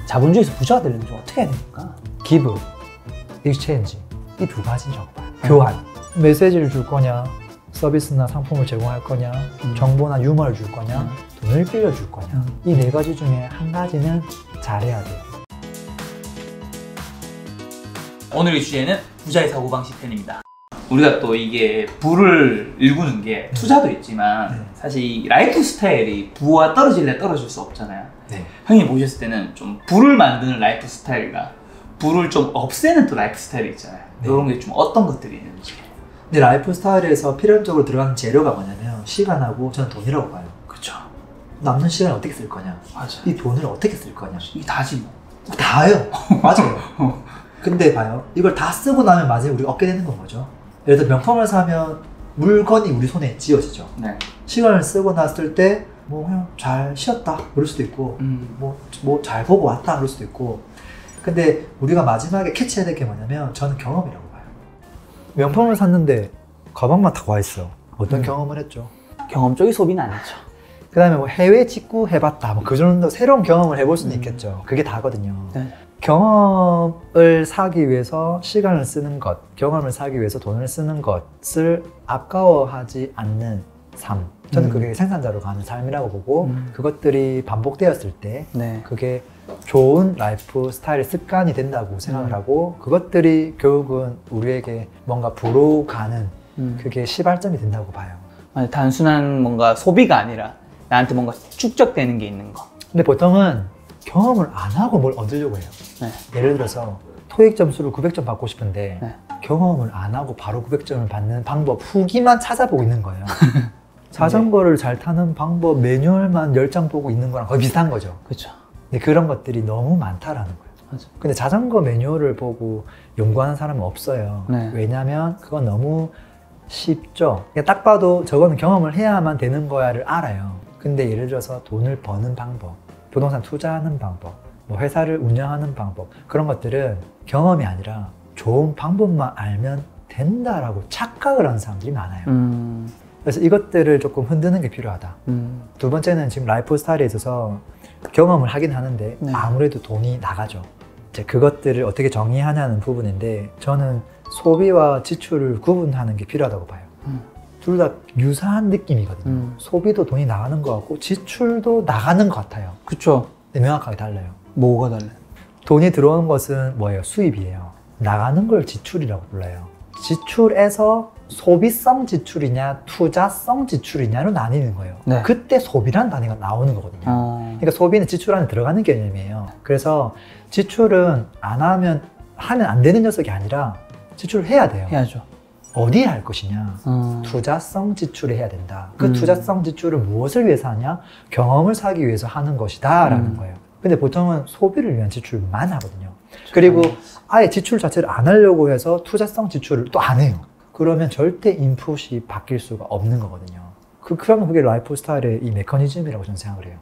자본주의에서 부자가 되려면 좀 어떻게 해야 됩니까? 기브, 익스체인지 이 두 가지라고 봐요. 교환. 메시지를 줄 거냐, 서비스나 상품을 제공할 거냐, 정보나 유머를 줄 거냐, 돈을 빌려줄 거냐. 이 네 가지 중에 한 가지는 잘해야 돼요. 오늘의 주제는 부자의 사고방식 편입니다. 우리가 또 이게 부를 일구는 게 투자도 있지만 사실 이 라이프 스타일이 부와 떨어질래 떨어질 수 없잖아요. 형이 보셨을 때는 좀 부를 만드는 라이프 스타일과 부를 좀 없애는 또 라이프 스타일이 있잖아요. 이런 게 좀 어떤 것들이 있는지. 근데 라이프 스타일에서 필연적으로 들어가는 재료가 뭐냐면 시간하고 저는 돈이라고 봐요. 그렇죠. 남는 시간을 어떻게 쓸 거냐, 맞아. 이 돈을 어떻게 쓸 거냐. 이게 다지 뭐. 다예요. 맞아요. 근데 봐요. 이걸 다 쓰고 나면 마지막에 우리가 얻게 되는 건 뭐죠? 예를 들어 명품을 사면 물건이 우리 손에 쥐어지죠. 네. 시간을 쓰고 났을 때 뭐 그냥 잘 쉬었다 그럴 수도 있고 뭐 잘 보고 왔다 그럴 수도 있고. 근데 우리가 마지막에 캐치해야 될 게 뭐냐면 저는 경험이라고 봐요. 명품을 샀는데 가방만 타고 와 있어. 어떤 경험을 했죠? 경험적인 소비는 아니죠. 그 다음에 뭐 해외 직구 해봤다 뭐 그 정도 새로운 경험을 해볼 수는 있겠죠. 그게 다거든요. 네. 경험을 사기 위해서 시간을 쓰는 것, 경험을 사기 위해서 돈을 쓰는 것을 아까워하지 않는 삶. 저는 그게 생산자로 가는 삶이라고 보고 그것들이 반복되었을 때 그게 좋은 라이프 스타일의 습관이 된다고 생각을 하고 그것들이 결국은 우리에게 뭔가 부로 가는 그게 시발점이 된다고 봐요. 아니, 단순한 뭔가 소비가 아니라 나한테 뭔가 축적되는 게 있는 거. 근데 보통은 경험을 안 하고 뭘 얻으려고 해요. 예를 들어서 토익 점수를 900점 받고 싶은데 경험을 안 하고 바로 900점을 받는 방법 후기만 찾아보고 있는 거예요. 자전거를 잘 타는 방법 매뉴얼만 10장 보고 있는 거랑 거의 비슷한 거죠. 그렇죠. 근데 그런 것들이 너무 많다라는 거예요. 맞아. 근데 자전거 매뉴얼을 보고 연구하는 사람은 없어요. 왜냐면 그건 너무 쉽죠. 그냥 딱 봐도 저거는 경험을 해야만 되는 거야를 알아요. 근데 예를 들어서 돈을 버는 방법, 부동산 투자하는 방법, 뭐 회사를 운영하는 방법, 그런 것들은 경험이 아니라 좋은 방법만 알면 된다라고 착각을 하는 사람들이 많아요. 그래서 이것들을 조금 흔드는 게 필요하다. 두 번째는 지금 라이프 스타일에 있어서 경험을 하긴 하는데 아무래도 돈이 나가죠. 이제 그것들을 어떻게 정의하냐는 부분인데 저는 소비와 지출을 구분하는 게 필요하다고 봐요. 둘 다 유사한 느낌이거든요. 소비도 돈이 나가는 것 같고 지출도 나가는 것 같아요. 그렇죠. 근데 명확하게 달라요. 뭐가 달라요? 돈이 들어오는 것은 뭐예요? 수입이에요. 나가는 걸 지출이라고 불러요. 지출에서 소비성 지출이냐 투자성 지출이냐로 나뉘는 거예요. 그때 소비라는 단위가 나오는 거거든요. 그러니까 소비는 지출 안에 들어가는 개념이에요. 그래서 지출은 하면 안 되는 녀석이 아니라 지출을 해야 돼요. 해야죠. 어디에 할 것이냐? 투자성 지출을 해야 된다. 그 투자성 지출을 무엇을 위해서 하냐? 경험을 사기 위해서 하는 것이다 라는 거예요. 근데 보통은 소비를 위한 지출만 하거든요. 그리고 아예 지출 자체를 안 하려고 해서 투자성 지출을 또 안 해요. 그러면 절대 인풋이 바뀔 수가 없는 거거든요. 그러면 그게 라이프 스타일의 이 메커니즘이라고 저는 생각을 해요.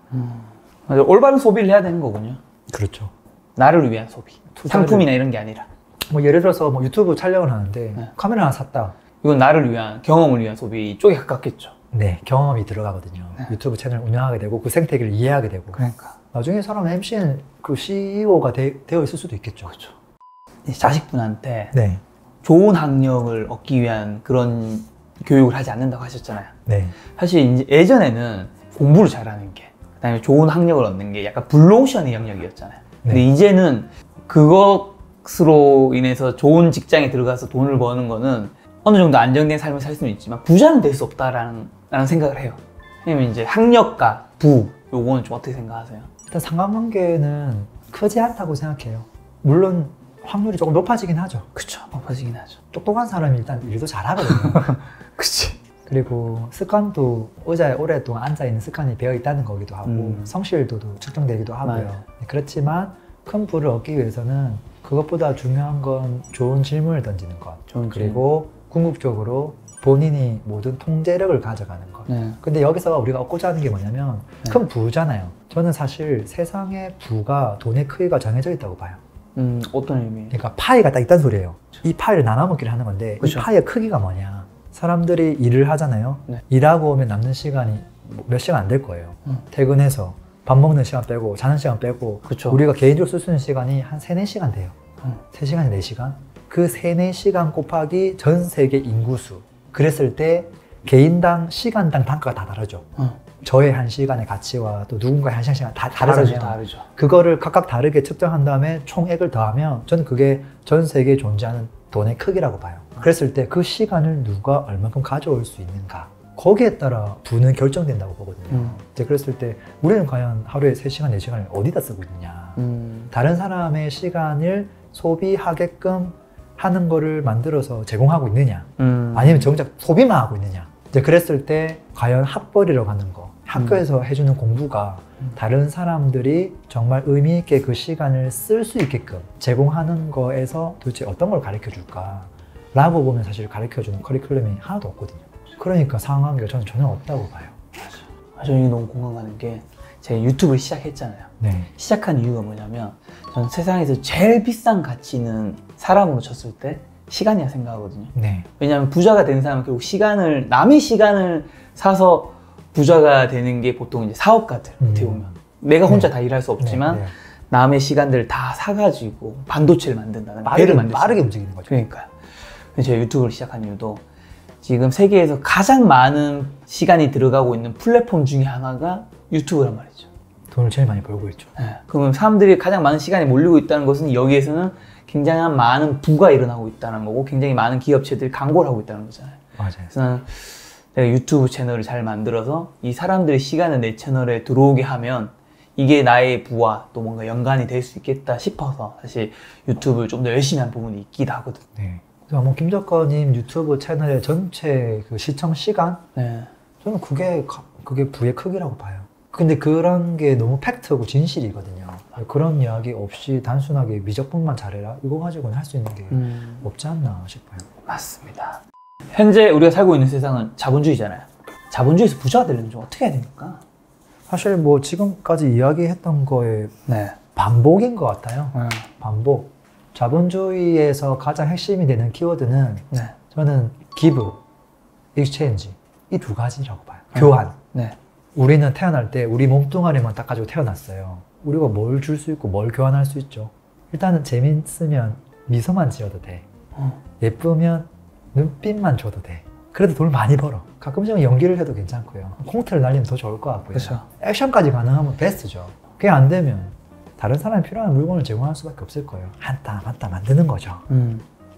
맞아, 올바른 소비를 해야 되는 거군요. 그렇죠. 나를 위한 소비. 상품이나 이런 게 아니라. 뭐 예를 들어서 뭐 유튜브 촬영을 하는데 카메라 하나 샀다. 이건 나를 위한, 경험을 위한 소비 쪽에 가깝겠죠. 네, 경험이 들어가거든요. 유튜브 채널 운영하게 되고 그 생태계를 이해하게 되고. 그러니까. 나중에 사람 MC는 그 CEO가 되어 있을 수도 있겠죠. 그렇죠. 자식분한테 네. 좋은 학력을 얻기 위한 그런 교육을 하지 않는다고 하셨잖아요. 네. 사실 이제 예전에는 공부를 잘하는 게, 그다음에 좋은 학력을 얻는 게 약간 블루오션의 영역이었잖아요. 근데 이제는 그것으로 인해서 좋은 직장에 들어가서 돈을 버는 거는 어느 정도 안정된 삶을 살 수는 있지만 부자는 될 수 없다라는 생각을 해요. 왜냐면 이제 학력과 부, 요거는 좀 어떻게 생각하세요? 일단 상관관계는 크지 않다고 생각해요. 물론 확률이 조금 높아지긴 하죠. 그쵸, 높아지긴 하죠. 똑똑한 사람이 일단 일도 잘하거든요. 그치. 그리고 습관도 의자에 오랫동안 앉아있는 습관이 배어 있다는 거기도 하고 성실도도 측정되기도 하고요. 그렇지만 큰 부를 얻기 위해서는 그것보다 중요한 건 좋은 질문을 던지는 것. 그리고 궁극적으로 본인이 모든 통제력을 가져가는 것. 근데 여기서 우리가 얻고자 하는 게 뭐냐면 큰 부잖아요. 저는 사실 세상의 부가 돈의 크기가 정해져 있다고 봐요. 어떤 의미? 그러니까 파이가 딱 있다는 소리예요. 이 파이를 나눠먹기를 하는 건데 이 파이의 크기가 뭐냐? 사람들이 일을 하잖아요. 일하고 오면 남는 시간이 몇 시간 안 될 거예요. 퇴근해서 밥 먹는 시간 빼고 자는 시간 빼고 그쵸. 우리가 개인적으로 쓸 수 있는 시간이 한 3, 4시간 돼요. 3시간에 4시간? 그 3, 4시간 곱하기 전 세계 인구수. 그랬을 때 개인당 시간당 단가가 다 다르죠. 저의 1시간의 가치와 또 누군가의 1시간 다 다르잖아요. 다르죠. 그거를 각각 다르게 측정한 다음에 총액을 더하면 저는 그게 전 세계에 존재하는 돈의 크기라고 봐요. 그랬을 때 그 시간을 누가 얼만큼 가져올 수 있는가, 거기에 따라 부는 결정된다고 보거든요. 이제 그랬을 때 우리는 과연 하루에 3시간, 4시간을 어디다 쓰고 있느냐. 다른 사람의 시간을 소비하게끔 하는 거를 만들어서 제공하고 있느냐, 아니면 정작 소비만 하고 있느냐. 이제 그랬을 때 과연 학벌이라고 하는 거, 학교에서 해주는 공부가 다른 사람들이 정말 의미 있게 그 시간을 쓸 수 있게끔 제공하는 거에서 도대체 어떤 걸 가르쳐 줄까 라고 보면 사실 가르쳐 주는 커리큘럼이 하나도 없거든요. 그러니까 상황관계가 저는 전혀 없다고 봐요. 저는 너무 공감하는 게, 제가 유튜브를 시작했잖아요. 네. 시작한 이유가 뭐냐면, 저는 세상에서 제일 비싼 가치는 사람으로 쳤을 때 시간이라 생각하거든요. 네. 왜냐하면 부자가 되는 사람은 결국 시간을, 남의 시간을 사서 부자가 되는 게 보통 이제 사업가들, 어떻게 보면. 내가 혼자 다 일할 수 없지만, 남의 시간들을 다 사가지고 반도체를 만든다는, 배를 만들 수 빠르게 움직이는 거죠. 그러니까요. 제가 유튜브를 시작한 이유도, 지금 세계에서 가장 많은 시간이 들어가고 있는 플랫폼 중에 하나가 유튜브란 말이죠. 돈을 제일 많이 벌고 있죠. 네. 그러면 사람들이 가장 많은 시간이 몰리고 있다는 것은, 여기에서는 굉장히 많은 부가 일어나고 있다는 거고, 굉장히 많은 기업체들이 광고를 하고 있다는 거잖아요. 맞아요. 그래서 나는 내가 유튜브 채널을 잘 만들어서 이 사람들의 시간을 내 채널에 들어오게 하면 이게 나의 부와 또 뭔가 연관이 될 수 있겠다 싶어서 사실 유튜브를 좀 더 열심히 한 부분이 있기도 하거든. 네. 그래서 김 작가님 유튜브 채널의 전체 그 시청 시간? 네. 저는 그게 부의 크기라고 봐요. 근데 그런 게 너무 팩트고 진실이거든요. 그런 이야기 없이 단순하게 미적분만 잘해라, 이거 가지고는 할 수 있는 게 없지 않나 싶어요. 맞습니다. 현재 우리가 살고 있는 세상은 자본주의잖아요. 자본주의에서 부자가 되려면 좀 어떻게 해야 됩니까? 사실 뭐 지금까지 이야기했던 거에 반복인 것 같아요. 반복. 자본주의에서 가장 핵심이 되는 키워드는 저는 give, exchange, 이 두 가지라고 봐요. 교환. 우리는 태어날 때 우리 몸뚱아리만 딱 가지고 태어났어요. 우리가 뭘 줄 수 있고 뭘 교환할 수 있죠. 일단은 재밌으면 미소만 지어도 돼. 예쁘면 눈빛만 줘도 돼. 그래도 돈을 많이 벌어. 가끔씩은 연기를 해도 괜찮고요. 콩트를 날리면 더 좋을 것 같고요. 그쵸. 액션까지 가능하면 베스트죠. 그게 안 되면 다른 사람이 필요한 물건을 제공할 수밖에 없을 거예요. 한땀 한땀 만드는 거죠.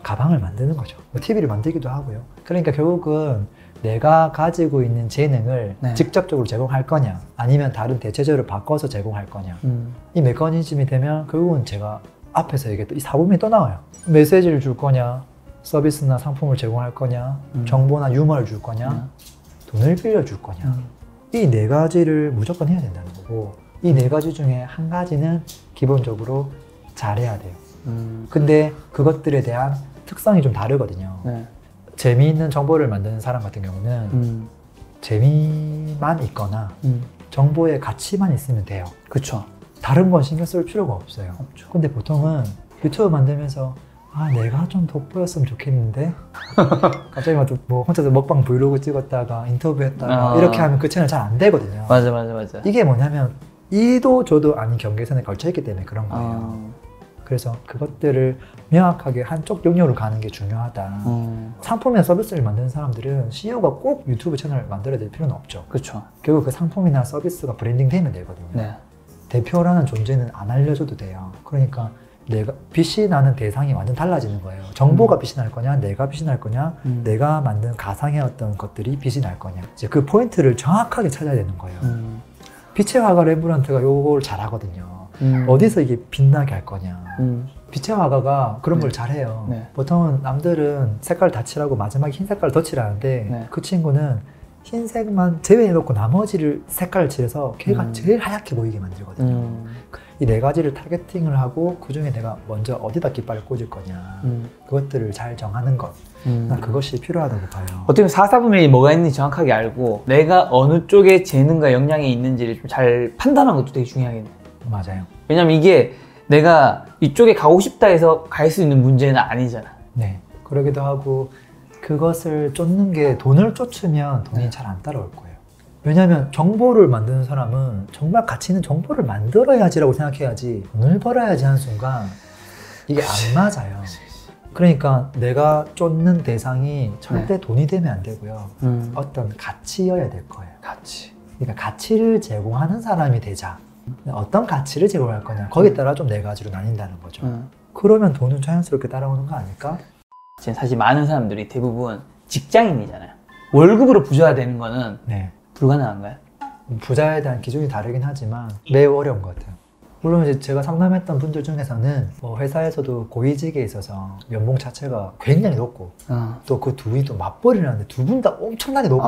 가방을 만드는 거죠. TV를 만들기도 하고요. 그러니까 결국은 내가 가지고 있는 재능을 직접적으로 제공할 거냐, 아니면 다른 대체제를 바꿔서 제공할 거냐, 이 메커니즘이 되면 결국은 제가 앞에서 얘기했던 이 사부명이 또 나와요. 메시지를 줄 거냐, 서비스나 상품을 제공할 거냐, 정보나 유머를 줄 거냐, 돈을 빌려줄 거냐, 이 네 가지를 무조건 해야 된다는 거고, 이 네 가지 중에 한 가지는 기본적으로 잘해야 돼요. 근데 그것들에 대한 특성이 좀 다르거든요. 재미있는 정보를 만드는 사람 같은 경우는 재미만 있거나 정보의 가치만 있으면 돼요. 그쵸. 다른 건 신경 쓸 필요가 없어요. 없죠. 근데 보통은 유튜브 만들면서 내가 좀 돋보였으면 좋겠는데 갑자기 뭐 혼자서 먹방 브이로그 찍었다가 인터뷰했다가 이렇게 하면 그 채널 잘 안 되거든요. 맞아. 이게 뭐냐면 이도 저도 아닌 경계선에 걸쳐있기 때문에 그런 거예요. 그래서 그것들을 명확하게 한쪽 영역으로 가는 게 중요하다. 상품이나 서비스를 만드는 사람들은 CEO가 꼭 유튜브 채널을 만들어야 될 필요는 없죠. 그렇죠. 결국 그 상품이나 서비스가 브랜딩 되면 되거든요. 대표라는 존재는 안 알려줘도 돼요. 그러니까 내가 빛이 나는 대상이 완전 달라지는 거예요. 정보가 빛이 날 거냐, 내가 빛이 날 거냐, 내가 만든 가상의 어떤 것들이 빛이 날 거냐, 이제 그 포인트를 정확하게 찾아야 되는 거예요. 빛의 화가 렘브란트가 요걸 잘하거든요. 어디서 이게 빛나게 할 거냐. 빛의 화가가 그런 걸 잘해요. 보통은 남들은 색깔 다 칠하고 마지막에 흰 색깔 더 칠하는데 그 친구는 흰색만 제외해놓고 나머지를 색깔을 칠해서 걔가 제일 하얗게 보이게 만들거든요. 이 네 가지를 타겟팅을 하고 그 중에 내가 먼저 어디다 깃발을 꽂을 거냐, 그것들을 잘 정하는 것, 난 그것이 필요하다고 봐요. 어떻게 보면 사사분면이 뭐가 있는지 정확하게 알고 내가 어느 쪽에 재능과 역량이 있는지를 좀 잘 판단하는 것도 되게 중요하겠네요. 맞아요. 왜냐면 이게 내가 이쪽에 가고 싶다 해서 갈 수 있는 문제는 아니잖아. 네. 그러기도 하고 그것을 쫓는 게 돈을 쫓으면 돈이 잘 안 따라올 거예요. 왜냐하면 정보를 만드는 사람은 정말 가치 있는 정보를 만들어야지라고 생각해야지 돈을 벌어야지 하는 순간 이게 안 맞아요. 그러니까 내가 쫓는 대상이 절대 돈이 되면 안 되고요. 어떤 가치여야 될 거예요. 가치. 그러니까 가치를 제공하는 사람이 되자. 어떤 가치를 제공할 거냐 거기에 따라 좀 네 가지로 나뉜다는 거죠. 그러면 돈은 자연스럽게 따라오는 거 아닐까? 지금 사실 많은 사람들이 대부분 직장인이잖아요. 월급으로 부자가 되는 거는 네. 불가능한가요? 부자에 대한 기준이 다르긴 하지만 매우 어려운 것 같아요. 물론 이제 제가 상담했던 분들 중에서는 뭐 회사에서도 고위직에 있어서 연봉 자체가 굉장히 높고 또 그 두 분이 또 맞벌이를 하는데 두 분 다 엄청나게 높고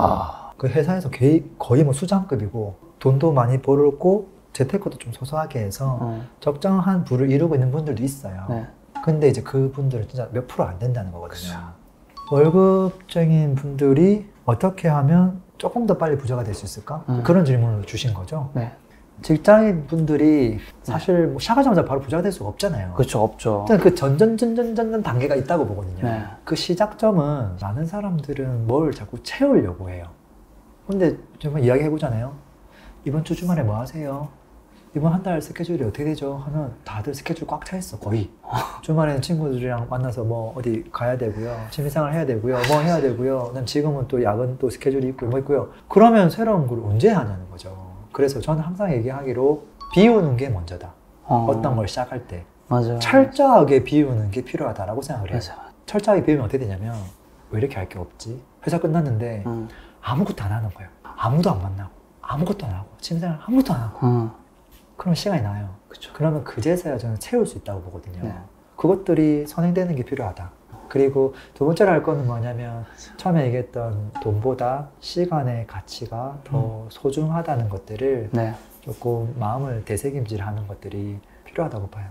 그 회사에서 거의 뭐 수장급이고 돈도 많이 벌었고 재테크도 좀 소소하게 해서 적정한 부를 이루고 있는 분들도 있어요. 네. 근데 이제 그 분들은 진짜 몇 프로 안 된다는 거거든요. 그렇죠. 월급쟁인 분들이 어떻게 하면 조금 더 빨리 부자가 될 수 있을까? 그런 질문을 주신 거죠. 네. 직장인 분들이 사실 뭐 시작하자마자 바로 부자가 될 수가 없잖아요. 그렇죠, 없죠. 그 전전 단계가 있다고 보거든요. 네. 그 시작점은 많은 사람들은 뭘 자꾸 채우려고 해요. 근데 정말 이야기해보잖아요. 이번 주 주말에 뭐 하세요? 이번 한 달 스케줄이 어떻게 되죠? 하면 다들 스케줄 꽉 차 있어, 거의. 주말에는 친구들이랑 만나서 뭐 어디 가야 되고요. 취미생활 해야 되고요. 뭐 해야 되고요. 그다음 지금은 또 야근 또 스케줄이 있고 뭐 있고요. 그러면 새로운 걸 언제 하냐는 거죠. 그래서 저는 항상 얘기하기로 비우는 게 먼저다. 어떤 걸 시작할 때. 맞아요. 철저하게 비우는 게 필요하다라고 생각을 해요. 맞아요. 철저하게 비우면 어떻게 되냐면 왜 이렇게 할 게 없지? 회사 끝났는데 아무것도 안 하는 거예요. 아무도 안 만나고 아무것도 안 하고 취미생활 아무것도 안 하고 그럼 시간이 나요. 그쵸. 그러면 그제서야 저는 채울 수 있다고 보거든요. 네. 그것들이 선행되는 게 필요하다. 그리고 두 번째로 할 거는 뭐냐면 처음에 얘기했던 돈보다 시간의 가치가 더 소중하다는 것들을 네. 조금 마음을 되새김질하는 것들이 필요하다고 봐요.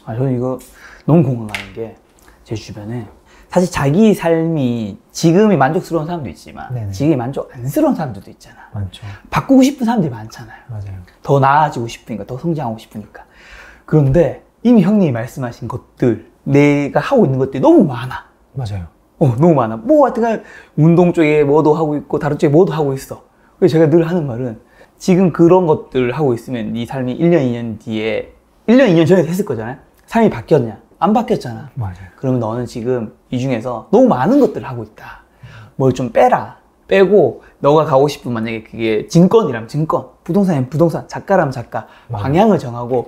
저는 이거 너무 공감하는 게 제 주변에 사실 자기 삶이 지금이 만족스러운 사람도 있지만 네네. 지금이 만족 안스러운 사람들도 있잖아. 많죠. 바꾸고 싶은 사람들이 많잖아요. 맞아요. 더 나아지고 싶으니까, 더 성장하고 싶으니까. 그런데 이미 형님이 말씀하신 것들, 내가 하고 있는 것들이 너무 많아. 맞아요. 너무 많아. 뭐 하여튼 운동 쪽에 뭐도 하고 있고 다른 쪽에 뭐도 하고 있어. 그래서 제가 늘 하는 말은 지금 그런 것들 하고 있으면 네 삶이 1년, 2년 뒤에 1년, 2년 전에 했을 거잖아요. 삶이 바뀌었냐? 안 바뀌었잖아. 맞아요. 그러면 너는 지금 이 중에서 너무 많은 것들을 하고 있다. 뭘 좀 빼라. 빼고 너가 가고 싶은 만약에 그게 증권이라면 증권, 부동산이면 부동산, 작가라면 작가, 맞아요. 방향을 정하고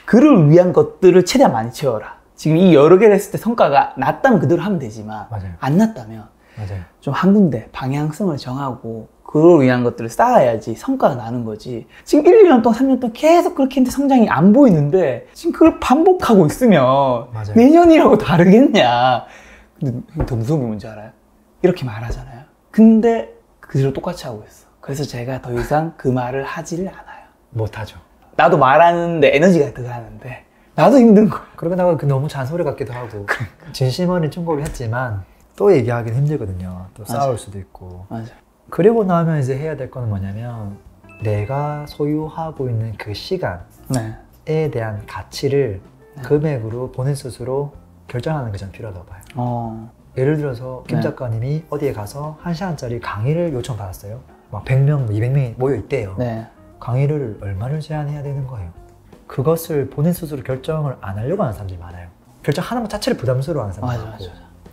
그를 위한 것들을 최대한 많이 채워라. 지금 이 여러 개를 했을 때 성과가 났다면 그대로 하면 되지만 맞아요. 안 났다면 맞아요. 좀 한 군데 방향성을 정하고 그걸 위한 것들을 쌓아야지 성과가 나는 거지. 지금 1, 2년 동안 3년 동안 계속 그렇게 했는데 성장이 안 보이는데 지금 그걸 반복하고 있으면 맞아요. 내년이라고 다르겠냐. 근데 더 무서운 게 뭔지 알아요? 이렇게 말하잖아요. 근데 그대로 똑같이 하고 있어. 그래서 제가 더 이상 그 말을 하지를 않아요. 못하죠. 나도 말하는데 에너지가 들어가는데 나도 힘든 거야. 그러고 나서 너무 잔소리 같기도 하고 진심 어린 충고를 했지만 또 얘기하기는 힘들거든요. 또 맞아. 싸울 수도 있고. 맞아. 그리고 나면 이제 해야 될 거는 뭐냐면 내가 소유하고 있는 그 시간에 네. 대한 가치를 네. 금액으로 본인 스스로 결정하는 게 전 필요하다고 봐요. 예를 들어서 김 작가님이 어디에 가서 1시간짜리 강의를 요청받았어요. 막 100명, 200명이 모여 있대요. 네. 강의를 얼마를 제한해야 되는 거예요. 그것을 본인 스스로 결정을 안 하려고 하는 사람들이 많아요. 결정하는 것 자체를 부담스러워하는 사람들이 많고.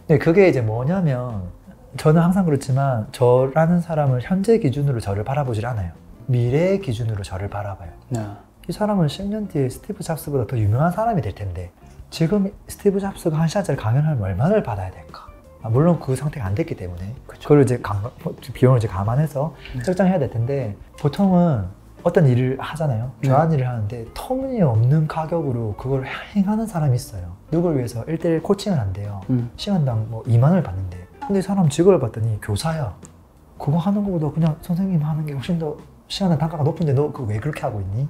근데 그게 이제 뭐냐면 저는 항상 그렇지만 저라는 사람을 현재 기준으로 저를 바라보질 않아요. 미래의 기준으로 저를 바라봐요. 이 사람은 10년 뒤에 스티브 잡스보다 더 유명한 사람이 될 텐데 지금 스티브 잡스가 1시간짜리 강연을 하면 얼마를 받아야 될까? 물론 그 상태가 안 됐기 때문에 그걸 이제 비용을 이제 감안해서 책정해야 될 텐데 보통은 어떤 일을 하잖아요. 좋아하는 일을 하는데 터무니없는 가격으로 그걸 행하는 사람이 있어요. 누굴 위해서 1:1 코칭을 한대요. 시간당 뭐 2만 원을 받는데 근데 이 사람 직업을 봤더니 교사야. 그거 하는 것보다 그냥 선생님 하는 게 훨씬 더 시간당 단가가 높은데 너 그거 왜 그렇게 하고 있니?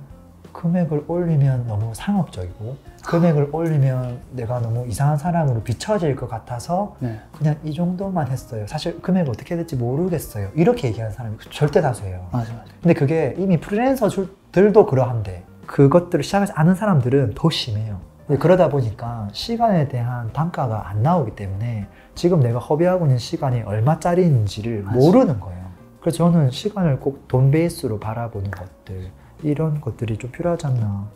금액을 올리면 너무 상업적이고 금액을 올리면 내가 너무 이상한 사람으로 비춰질 것 같아서 그냥 이 정도만 했어요. 사실 금액을 어떻게 될지 모르겠어요. 이렇게 얘기하는 사람이 절대 다수예요. 맞아. 근데 그게 이미 프리랜서들도 그러한데 그것들을 시작하지 않은 사람들은 더 심해요. 그러다 보니까 시간에 대한 단가가 안 나오기 때문에 지금 내가 허비하고 있는 시간이 얼마짜리인지를 모르는 거예요. 그래서 저는 시간을 꼭 돈 베이스로 바라보는 것들, 이런 것들이 좀 필요하지 않나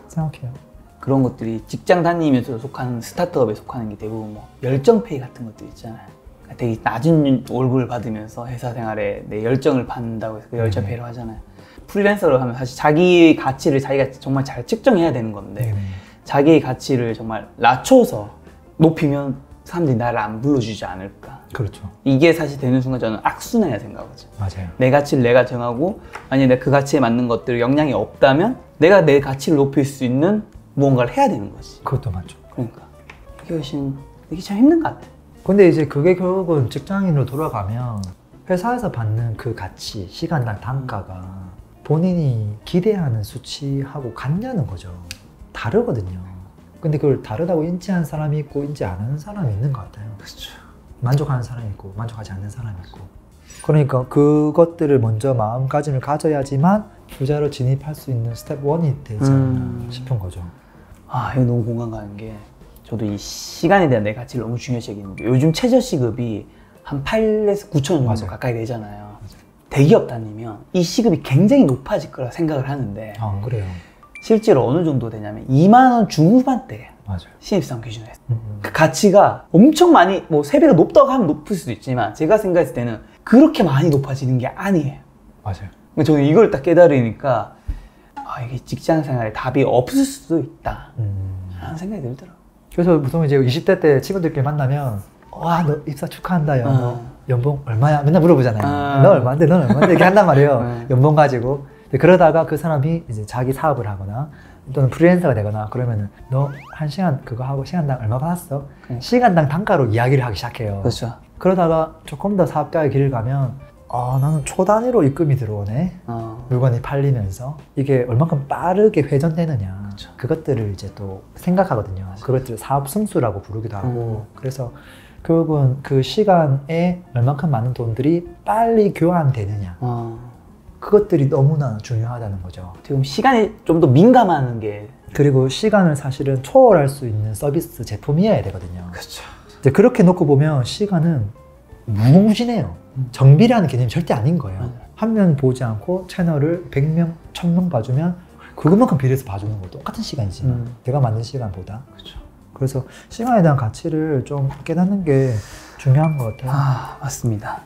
생각해요. 그런 것들이 직장 다니면서 속하는 스타트업에 속하는 게 대부분 뭐 열정페이 같은 것들 있잖아요. 그러니까 되게 낮은 월급을 받으면서 회사 생활에 내 열정을 받는다고 해서 그 열정페이를 하잖아요. 프리랜서로 하면 사실 자기의 가치를 자기가 정말 잘 측정해야 되는 건데 자기의 가치를 정말 낮춰서 높이면 사람들이 나를 안 불러주지 않을까. 그렇죠. 이게 사실 되는 순간 저는 악순환이라 생각하거든요. 맞아요. 내 가치를 내가 정하고 만약에 내가 그 가치에 맞는 것들 영향이 없다면 내가 내 가치를 높일 수 있는 무언가를 해야 되는 거지. 그것도 맞죠. 그러니까 그게 훨씬 이게 참 힘든 것 같아. 근데 이제 그게 결국은 직장인으로 돌아가면 회사에서 받는 그 가치, 시간당 단가가 본인이 기대하는 수치하고 같냐는 거죠. 다르거든요. 근데 그걸 다르다고 인지하는 사람이 있고 인지 안 하는 사람이 있는 것 같아요. 그렇죠. 만족하는 사람이 있고 만족하지 않는 사람이 있고. 그러니까 그것들을 먼저 마음가짐을 가져야지만 부자로 진입할 수 있는 스텝 1이 되지 않나 싶은 거죠. 아, 이거 너무 공감 가는 게 저도 이 시간에 대한 내 가치를 너무 중요시 여기는데 요즘 최저시급이 한 8에서 9천 원 정도 맞아요. 가까이 되잖아요. 대기업 다니면 이 시급이 굉장히 높아질 거라 생각을 하는데 그래요. 실제로 어느 정도 되냐면 2만 원 중후반대예요. 맞아요. 신입사원 기준에서. 그 가치가 엄청 많이 뭐 세배가 높다고 하면 높을 수도 있지만 제가 생각했을 때는 그렇게 많이 높아지는 게 아니에요. 맞아요. 저는 이걸 딱 깨달으니까 이게 직장 생활에 답이 없을 수도 있다 라는 생각이 들더라고요. 그래서 보통 이제 20대 때 친구들끼리 만나면 와, 너 입사 축하한다. 야, 너 연봉 얼마야? 맨날 물어보잖아요. 너 얼마인데? 넌 얼마인데? 이렇게 한단 말이에요. 연봉 가지고. 그러다가 그 사람이 이제 자기 사업을 하거나 또는 프리랜서가 되거나 그러면은 너 한 시간 그거 하고 시간당 얼마 받았어? 시간당 단가로 이야기를 하기 시작해요. 그렇죠. 그러다가 조금 더 사업가의 길을 가면 나는 초 단위로 입금이 들어오네. 물건이 팔리면서 이게 얼마큼 빠르게 회전되느냐. 그렇죠. 그것들을 이제 또 생각하거든요. 맞아요. 그것들을 사업 승수라고 부르기도 하고. 그래서 결국은 그 시간에 얼마큼 많은 돈들이 빨리 교환되느냐. 그것들이 너무나 중요하다는 거죠. 지금 시간에 좀 더 민감한 게 그리고 시간을 사실은 초월할 수 있는 서비스 제품이어야 되거든요. 그렇죠. 이제 그렇게 놓고 보면 시간은 무궁무진해요. 정비라는 개념이 절대 아닌 거예요. 한 명 보지 않고 채널을 100명, 1000명 봐주면 그것만큼 비례해서 봐주는 거 똑같은 시간이지만 내가 만든 시간보다. 그렇죠. 그래서 시간에 대한 가치를 좀 깨닫는 게 중요한 것 같아요. 맞습니다.